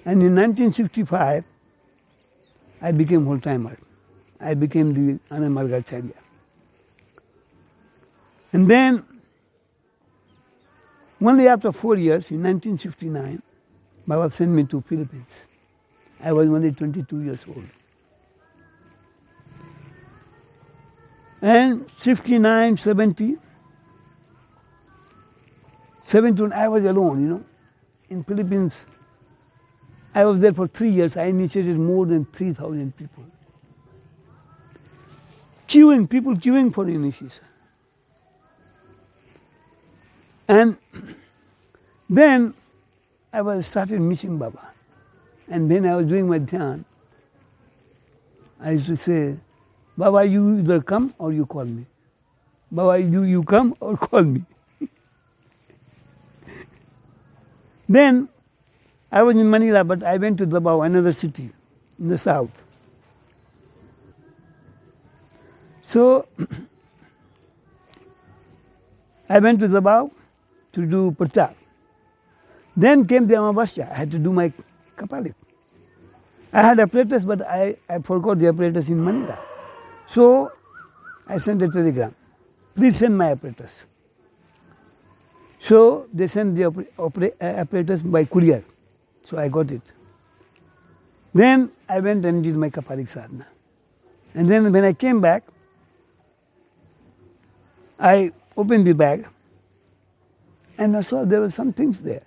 And in 1965, I became whole-timer. I became the Anamargacharya. And then, only after 4 years, in 1959, Baba sent me to Philippines. I was only 22 years old. And 69, 70, 71, I was alone, In Philippines, I was there for 3 years. I initiated more than 3,000 people. People queuing for initiation. And then I started missing Baba. And when I was doing my dhyan, I used to say, Baba, you either come or you call me. Baba, you come or call me. Then I was in Manila, but I went to Davao, another city in the south. So I went to Davao to do prachar. Then came the Amavasya. I had to do my Kapalik. I had apparatus, but I forgot the apparatus in Manila. So I sent a telegram. Please send my apparatus. So they sent the apparatus by courier. So I got it. Then I went and did my Kapalik sadhana. And then when I came back, I opened the bag and I saw there were some things there.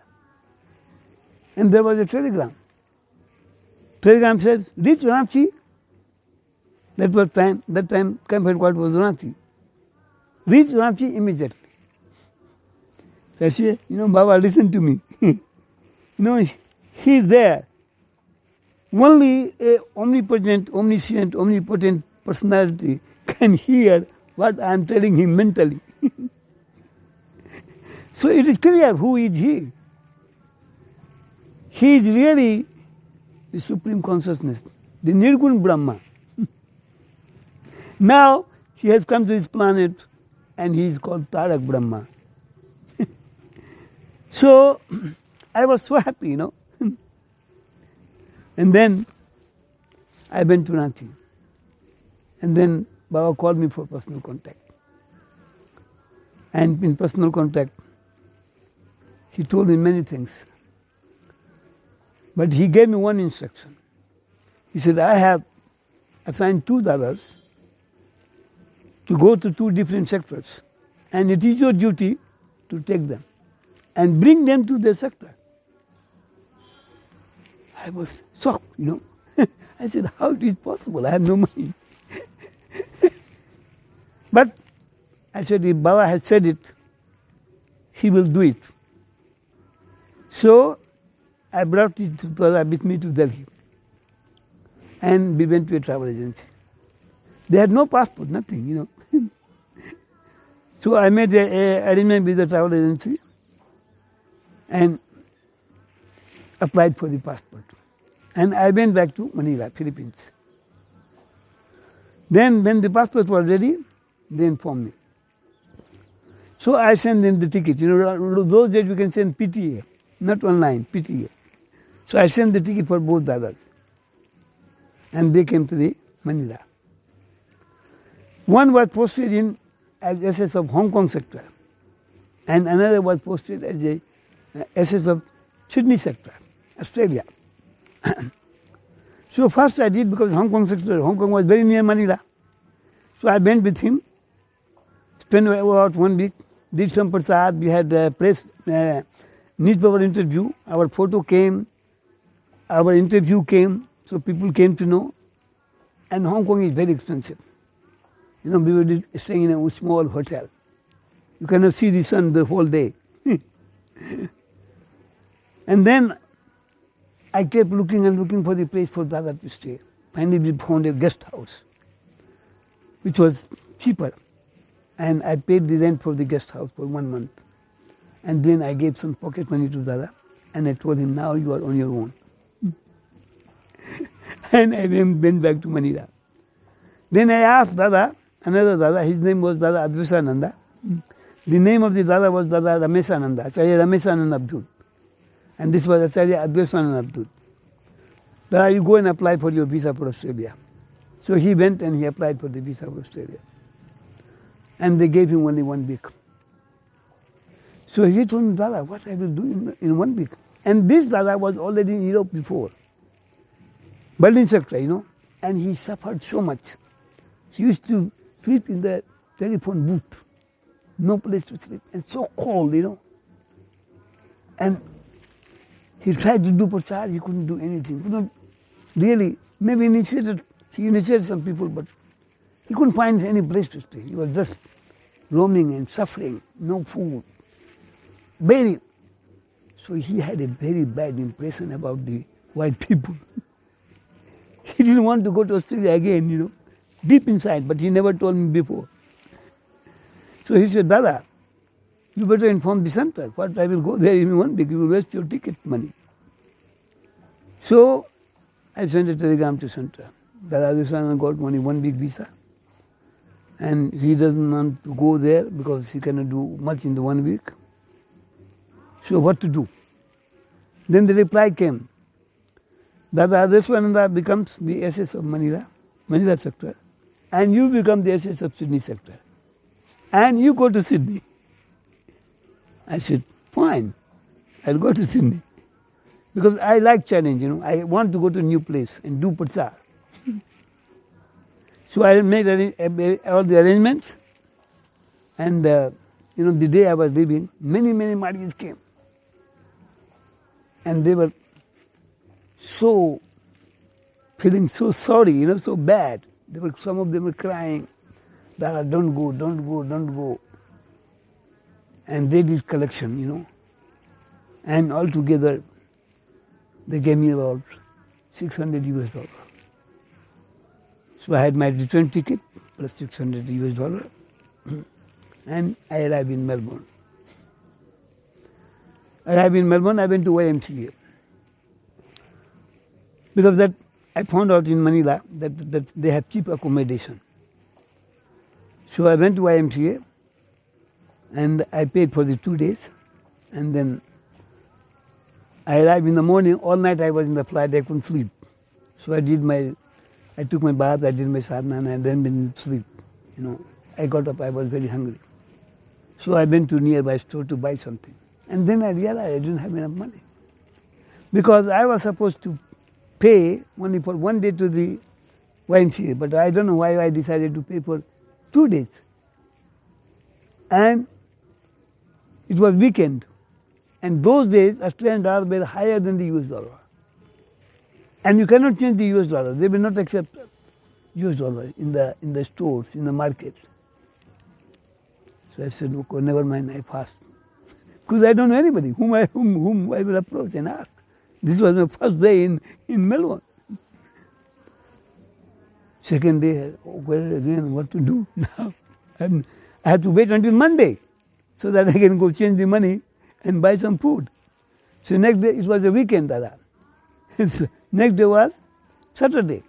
And there was a telegram. Telegram says, reach Ranchi. That time camp headquarters was Ranchi. Reach Ranchi immediately. So I said, Baba, listen to me. He's there. Only a omnipotent, omniscient, omnipotent personality can hear what I am telling him mentally. So it is clear who is he. He is really the Supreme Consciousness, the Nirgun Brahma. Now he has come to this planet and he is called Tarak Brahma. So I was so happy, And then I went to Ranchi. And then Baba called me for personal contact. And in personal contact, he told me many things. But he gave me one instruction. He said, I have assigned 2 dadas to go to 2 different sectors. And it is your duty to take them and bring them to their sector. I was shocked, I said, how it is possible? I have no money. But I said, if Baba has said it, he will do it. So I brought it with me to Delhi. And we went to a travel agency. They had no passport, nothing, So I made an arrangement with the travel agency and applied for the passport. And I went back to Manila, Philippines. Then when the passport was ready, they informed me. So I sent them the ticket. Those days you can send PTA, not online, PTA. So I sent the ticket for both dadas. And they came to the Manila. One was posted in as SS of Hong Kong sector. And another was posted as a SS of Sydney sector, Australia. So first I did because Hong Kong was very near Manila. So I went with him, spent about 1 week, did some prasad, we had a press newspaper interview, our photo came, our interview came, so people came to know. And Hong Kong is very expensive. We were staying in a small hotel. You cannot see the sun the whole day. And then I kept looking for the place for Dada to stay. Finally we found a guest house, which was cheaper. And I paid the rent for the guest house for 1 month. And then I gave some pocket money to Dada. And I told him, now you are on your own. And I went back to Manila. Then I asked Dada, another Dada, his name was Dada Advaisananda. The name of the Dada was Dada Ramesananda, Acharya Ramesananda Abdul. And this was Acharya Advaisananda Abdul. Dada, you go and apply for your visa for Australia. So he went and he applied for the visa for Australia. And they gave him only 1 week. So he told me, Dada, what I will do in 1 week? And this Dada was already in Europe before. Berlin sector, and he suffered so much. He used to sleep in the telephone booth. No place to sleep. And so cold, And he tried to do prasad, he couldn't do anything. Couldn't really, maybe he initiated some people, but he couldn't find any place to stay. He was just roaming and suffering, no food. So he had a very bad impression about the white people. He didn't want to go to Australia again, deep inside, but he never told me before. So he said, Dada, you better inform the center. What, I will go there in 1 week, you will waste your ticket money. So I sent a telegram to center. Dada, this one got only 1 week visa. And he doesn't want to go there because he cannot do much in the 1 week. So what to do? Then the reply came. Dada, Deswananda becomes the SS of Manila sector, and you become the SS of Sydney sector. And you go to Sydney. I said, fine, I'll go to Sydney. Because I like challenge, I want to go to a new place and do prachar. So I made all the arrangements, and the day I was leaving, many Madhis came. And they were feeling so sorry, so bad. Some of them were crying, Dada, don't go. And they did collection, And altogether, they gave me about $600. So I had my return ticket plus $600, and I arrived in Melbourne. I went to YMCA. Because that I found out in Manila that they have cheap accommodation. So I went to YMCA and I paid for the 2 days, and then I arrived in the morning. All night I was in the flight, I couldn't sleep. So I took my bath, I did my sadhana, and then didn't sleep. I got up, I was very hungry. So I went to nearby store to buy something. And then I realized I didn't have enough money. Because I was supposed to pay only for 1 day to the YMCA, but I don't know why I decided to pay for 2 days. And it was weekend. And those days, Australian dollar were higher than the US dollar. And you cannot change the US dollar. They will not accept US dollar in the stores, in the market. So I said, okay, never mind, I fast. Because I don't know anybody whom I will approach and ask. This was my first day in Melbourne. Second day, again, what to do now? And I had to wait until Monday so that I can go change the money and buy some food. So next day, it was a weekend, Dada. Next day was Saturday.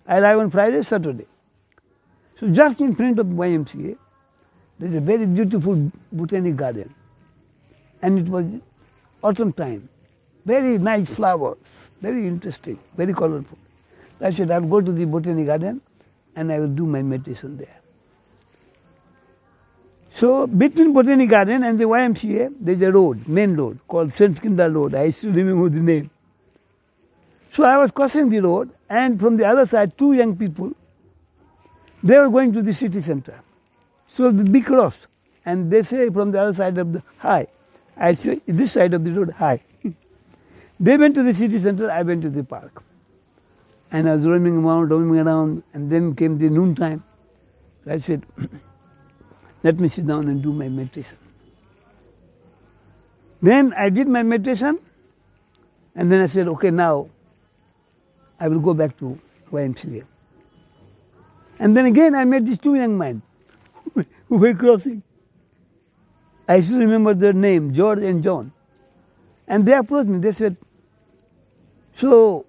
I arrived on Friday, Saturday. So just in front of YMCA, there's a very beautiful botanic garden. And it was autumn time. Very nice flowers, very interesting, very colorful. I said, I'll go to the botanic garden and I will do my meditation there. So between botanic garden and the YMCA, there's a road, main road, called St. Kinda Road. I still remember the name. So I was crossing the road, and from the other side, 2 young people, they were going to the city center. So we crossed, and they say from the other side of the, hi. I say, this side of the road, hi. They went to the city center, I went to the park. And I was roaming around, and then came the noon time. I said, let me sit down and do my meditation. Then I did my meditation, and then I said, okay, now I will go back to YMCA. And then again I met these 2 young men who were crossing. I still remember their name, George and John. And they approached me, they said, so,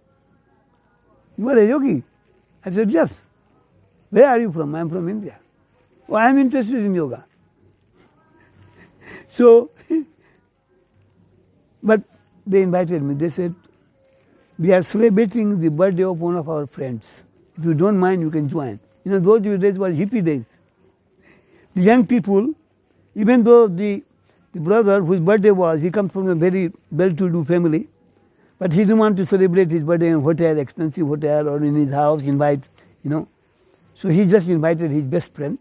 you are a yogi? I said, yes. Where are you from? I am from India. Oh, I am interested in yoga. So, but they invited me. They said, We are celebrating the birthday of one of our friends. If you don't mind, you can join. Those days were hippie days. The young people, even though the brother whose birthday was, he comes from a very well-to-do family, but he didn't want to celebrate his birthday in a hotel, expensive hotel, or in his house, So he just invited his best friend.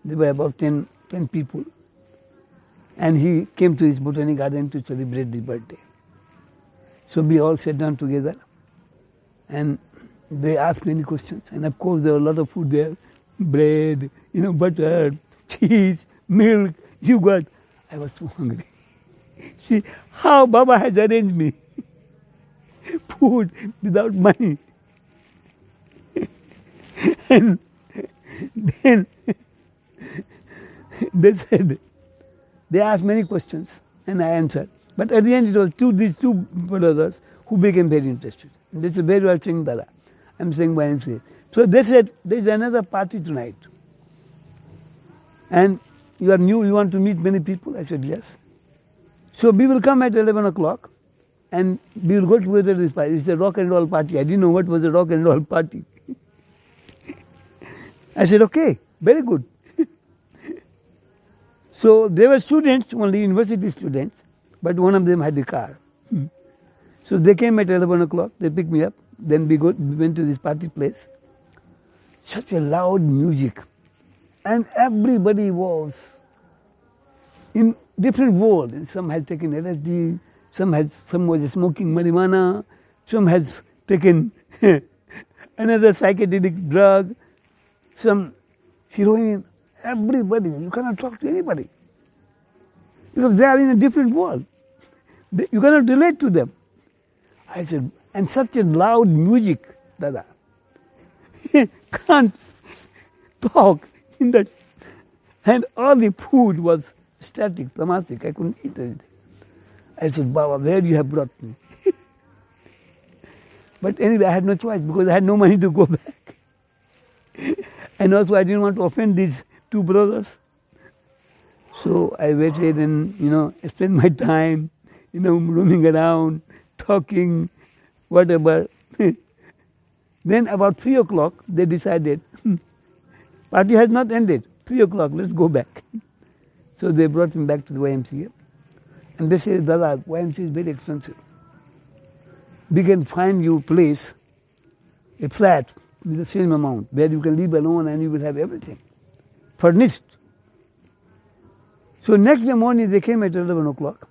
There were about 10 people. And he came to his botanic garden to celebrate the birthday. So we all sat down together, and they asked many questions. And of course, there was a lot of food there: bread, butter, cheese, milk, yogurt. I was so hungry. See how Baba has arranged me food without money. And then they asked many questions, and I answered. But at the end, it was these two brothers who became very interested. And they said, "Where you are saying Dada?" I'm saying YMCA. So they said, "There's another party tonight. And you are new, you want to meet many people?" I said, "Yes." "So we will come at 11 o'clock and we will go together to this party. It's a rock and roll party." I didn't know what was a rock and roll party. I said, "Okay, very good." So they were students, only university students, but one of them had a car. So they came at 11 o'clock, they picked me up, then we went to this party place. Such a loud music. And everybody was in different world. And some had taken LSD, some was smoking marijuana, some has taken another psychedelic drug, some heroin. Everybody, you cannot talk to anybody. Because they are in a different world. You cannot relate to them. I said, and such a loud music, Dada. Can't talk in that. And all the food was static, tamastic. I couldn't eat anything. I said, "Baba, where you have brought me?" But anyway, I had no choice because I had no money to go back. And also I didn't want to offend these two brothers. So I waited and, spent my time, roaming around, talking, whatever. Then about 3 o'clock, they decided, party has not ended. 3 o'clock, let's go back. So they brought him back to the YMCA. And they said, "Dada, YMCA is very expensive. We can find you a place, a flat with the same amount, where you can live alone and you will have everything furnished." So next day morning they came at 11 o'clock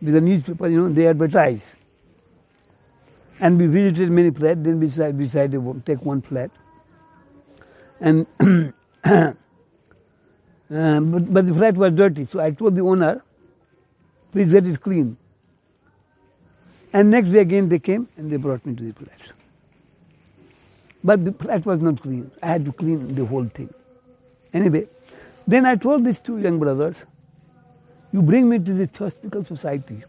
with the newspaper, they advertised. And we visited many flats, then we decided to take one flat. And but the flat was dirty, so I told the owner, "Please get it clean." And next day again they came and they brought me to the flat. But the flat was not clean. I had to clean the whole thing. Anyway, then I told these two young brothers, "You bring me to the Theosophical Society."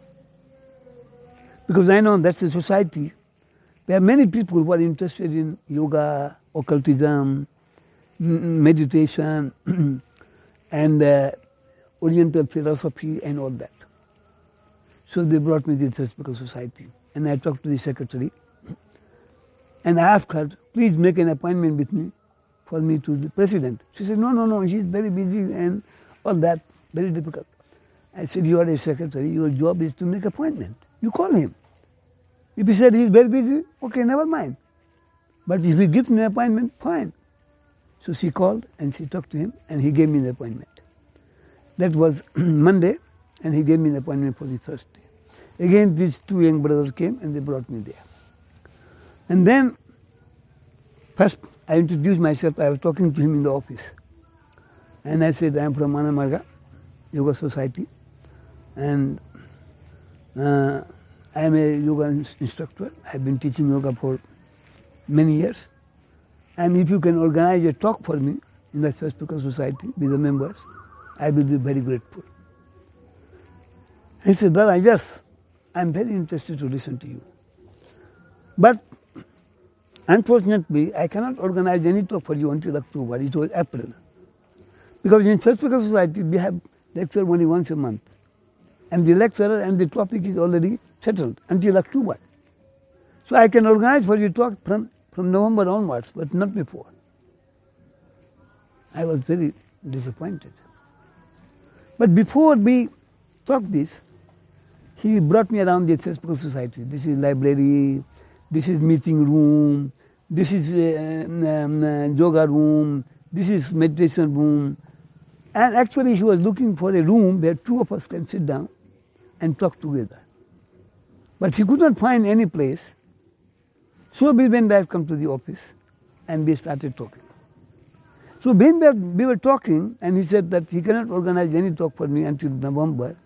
Because I know that's a society where many people who are interested in yoga, occultism, meditation, and Oriental philosophy and all that. So they brought me to the Theosophical Society. And I talked to the secretary. And I asked her, "Please make an appointment with me for me to the president." She said, No, she's very busy and all that, very difficult. I said, "You are a secretary, your job is to make appointment. You call him. If he said he's very busy, okay, never mind. But if he gives me an appointment, fine." So she called and she talked to him and he gave me the appointment. That was Monday and he gave me an appointment for the Thursday. Again, these two young brothers came and they brought me there. And then, first I introduced myself. I was talking to him in the office. And I said, "I am from Anamarga Yoga Society. And I am a yoga instructor. I have been teaching yoga for many years. And if you can organize a talk for me in the Theosophical Society with the members, I will be very grateful." He said, "Dada, yes, I am very interested to listen to you. But unfortunately, I cannot organize any talk for you until October." It was April. Because in Theosophical Society, we have lecture only once a month. And the lecturer and the topic is already settled until October. So I can organize for you talk from November onwards, but not before. I was very disappointed. But before we talked this, he brought me around the Theosophical Society. This is library, this is meeting room, this is yoga room, this is meditation room. And actually he was looking for a room where two of us can sit down and talk together. But he could not find any place. So we went back come to the office and we started talking. So when we were talking, and he said that he cannot organize any talk for me until November,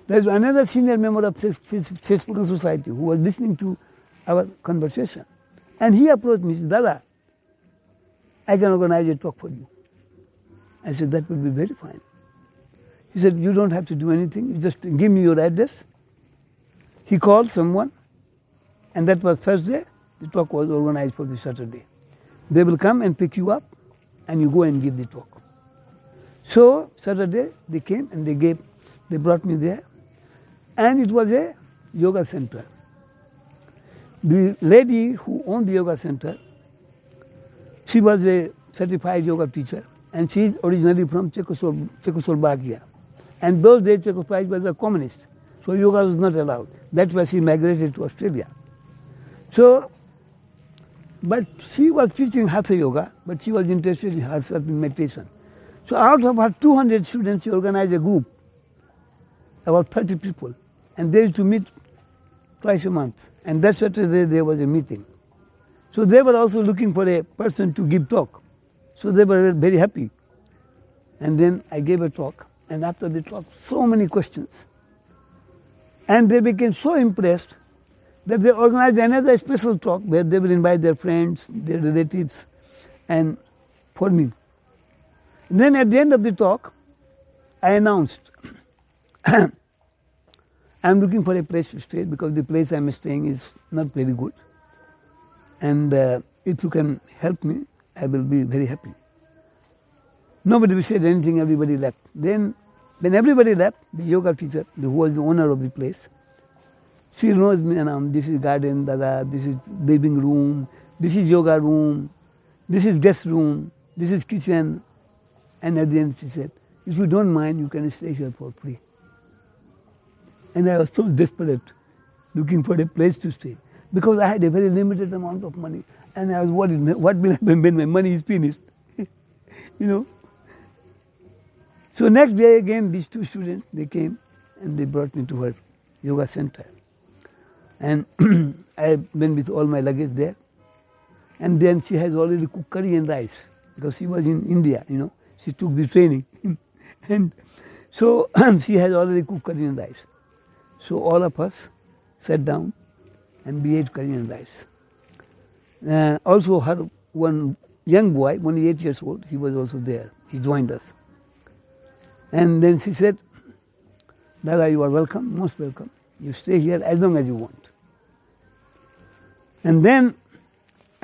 there is another senior member of Theosophical Society who was listening to our conversation. And he approached me, he said, Dada, I can organize a talk for you. I said, that would be very fine. He said, you don't have to do anything, you just give me your address. He called someone, and that was Thursday. The talk was organized for the Saturday. They will come and pick you up, and you go and give the talk. So Saturday they came and they brought me there, and it was a yoga center. The lady who owned the yoga center, she was a certified yoga teacher, and she is originally from Czechoslovakia. And those days Czechoslovakia was a communist, so yoga was not allowed. That's why she migrated to Australia. So, but she was teaching Hatha Yoga, but she was interested in herself in meditation. So out of her 200 students, she organized a group, about 30 people, and they used to meet twice a month. And that Saturday there was a meeting. So they were also looking for a person to give talk. So they were very happy. And then I gave a talk, and after the talk, so many questions. And they became so impressed that they organized another special talk where they will invite their friends, their relatives, and for me. And then at the end of the talk, I announced, I'm looking for a place to stay because the place I'm staying is not very good. And if you can help me, I will be very happy. Nobody said anything, everybody left. Then when everybody left, the yoga teacher, who was the owner of the place, she knows me, and this is garden, dada, this is living room, this is yoga room, this is guest room, this is kitchen. And at the end she said, if you don't mind, you can stay here for free. And I was so desperate, looking for a place to stay, because I had a very limited amount of money. And I was worried, what will happen when my money is finished? So next day again, these two students, they came and they brought me to her yoga center. And I went with all my luggage there. And then she has already cooked curry and rice, because she was in India, she took the training. And so she has already cooked curry and rice. So all of us sat down and we ate curry and rice. Also her one young boy, only 8 years old, he was also there. He joined us. And then she said, Dada, you are welcome, most welcome. You stay here as long as you want. And then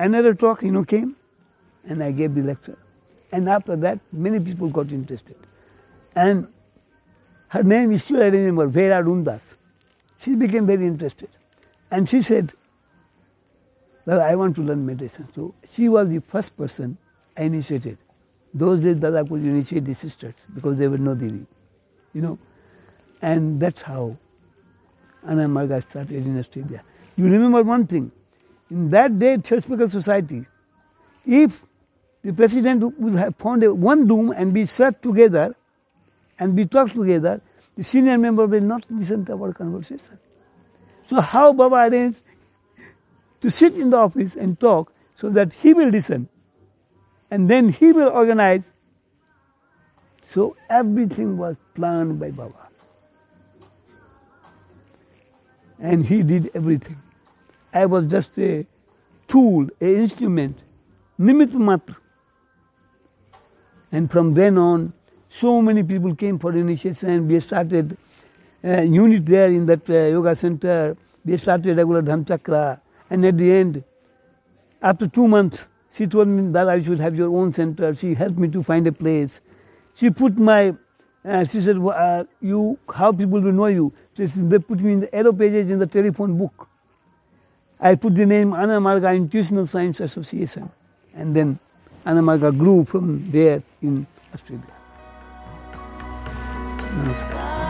another talk, came, and I gave the lecture. And after that, many people got interested. And her name is still, I remember, Vera Rundas. She became very interested. And she said, Dada, I want to learn meditation. So she was the first person I initiated. Those days, Dada could initiate the sisters, because they were no Devi, And that's how Anna Marga started in Australia. You remember one thing, in that day, Theosophical Society, if the president would have found one room and we sat together and we talked together, the senior member will not listen to our conversation. So how Baba arranged to sit in the office and talk so that he will listen and then he will organize. So everything was planned by Baba. And he did everything. I was just a tool, an instrument, nimit matra. And from then on, so many people came for initiation. We started a unit there in that yoga center. We started regular Dhamchakra. And at the end, after 2 months, she told me that I should have your own center. She helped me to find a place. She put she said, how people will know you? She said, they put me in the arrow pages in the telephone book. I put the name Anamarga Intuitional Science Association, and then Anamarga grew from there in Australia. Namaskar.